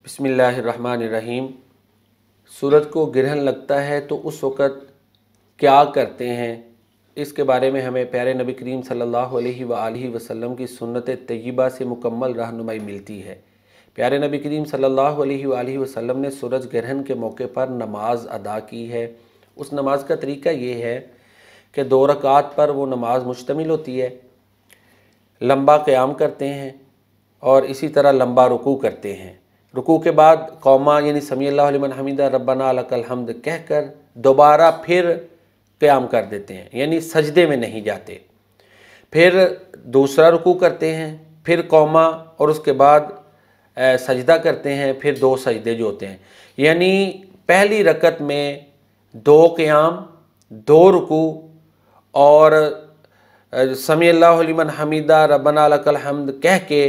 बिस्मिल्लाहिर्रहमानिर्रहीम। सूरज को ग्रहण लगता है तो उस वक़्त क्या करते हैं, इसके बारे में हमें प्यारे नबी करीम सल्लल्लाहु अलैहि वसल्लम की सुन्नत तय्यबा से मुकम्मल रहनुमाई मिलती है। प्यारे नबी करीम सल्लल्लाहु अलैहि वसल्लम ने सूरज ग्रहण के मौके पर नमाज अदा की है। उस नमाज का तरीका ये है कि 2 रकात पर वो नमाज मुश्तमिल होती है। लंबा क़याम करते हैं और इसी तरह लंबा रुकू करते हैं। रुकू के बाद कौमा यानी समी अल्लाहु लिमन हमीदा रब्बना लकल हम्द कहकर दोबारा फिर क़याम कर देते हैं, यानी सजदे में नहीं जाते। फिर दूसरा रुकू करते हैं, फिर कौमा और उसके बाद सजदा करते हैं, फिर 2 सजदे जो होते हैं। यानी पहली रकत में 2 क़याम, 2 रुकू और समी अल्लाहु लिमन हमीदा रब्बना लकल हम्द कह के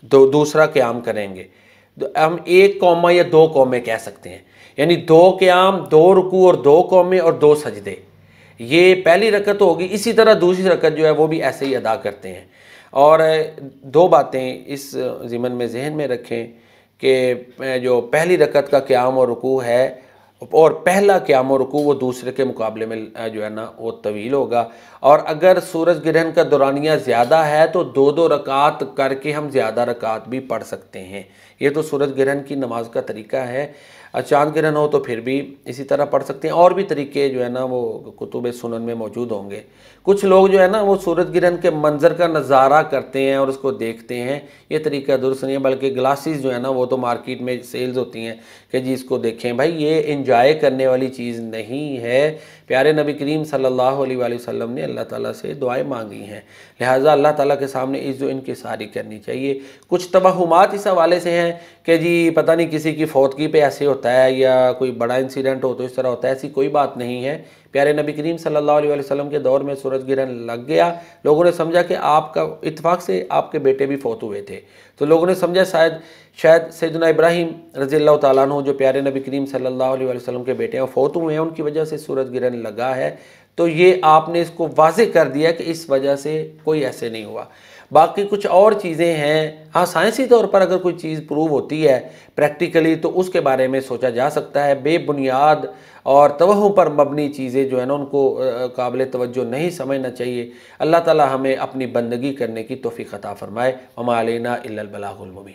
दूसरा क़याम करेंगे। हम 1 कौमा या 2 कौमे कह सकते हैं, यानी 2 क़याम, 2 रुकू और 2 कौमे और 2 सजदे, ये पहली रकत होगी। इसी तरह दूसरी रकत जो है वो भी ऐसे ही अदा करते हैं। और 2 बातें इस ज़िमन में जहन में रखें कि जो पहली रकत का क़याम और रुकू है और पहला क़याम और रुकू वो दूसरे के मुकाबले में जो है ना वो तवील होगा। और अगर सूरज ग्रहण का दौरानिया ज़्यादा है तो 2-2 रकात करके हम ज़्यादा रकात भी पढ़ सकते हैं। ये तो सूरज ग्रहण की नमाज का तरीका है। चाँद ग्रहण हो तो फिर भी इसी तरह पढ़ सकते हैं। और भी तरीके जो है ना वो कुतुब सुनन में मौजूद होंगे। कुछ लोग जो है ना वो सूरज ग्रहण के मंज़र का नज़ारा करते हैं और उसको देखते हैं, ये तरीका दुरुस्त नहीं है। बल्कि ग्लासेस जो है ना वो तो मार्केट में सेल्स होती हैं कि जी इसको देखें। भाई ये इंजॉय करने वाली चीज़ नहीं है। प्यारे नबी करीम सल्लल्लाहु अलैहि वसल्लम ने अल्लाह ताला से दुआएं मांगी हैं, लिहाजा अल्लाह ताला के सामने इज़्ज़ो इनकिसारी करनी चाहिए। कुछ तवहुमात इस हवाले से हैं कि जी पता नहीं किसी की फौतगी पे ऐसे होता है या कोई बड़ा इंसिडेंट हो तो इस तरह होता है, ऐसी कोई बात नहीं है। प्यारे नबी करीम सल्लल्लाहु अलैहि वसल्लम के दौर में सूरज ग्रहण लग गया, लोगों ने समझा कि आपका इत्तेफाक से आपके बेटे भी फौत हुए थे, तो लोगों ने समझा शायद सैयदना इब्राहीम रज़ियल्लाहु ताला अन्हु जो प्यारे नबी करीम सल्लल्लाहु अलैहि वसल्लम के बेटे हैं फौत हुए हैं, उनकी वजह से सूरज ग्रहण लगा है। तो ये आपने इसको वाज़ेह कर दिया कि इस वजह से कोई ऐसे नहीं हुआ। बाकी कुछ और चीज़ें हैं, हाँ साइंसी तौर पर अगर कोई चीज़ प्रूव होती है प्रैक्टिकली तो उसके बारे में सोचा जा सकता है। बेबुनियाद और तवहुम पर मबनी चीज़ें जो है ना उनको काबिल तवज्जो नहीं समझना चाहिए। अल्लाह ताला हमें अपनी बंदगी करने की तौफीक अता फरमाए। वमा अलैना इल्लल बलागुल मुबीन।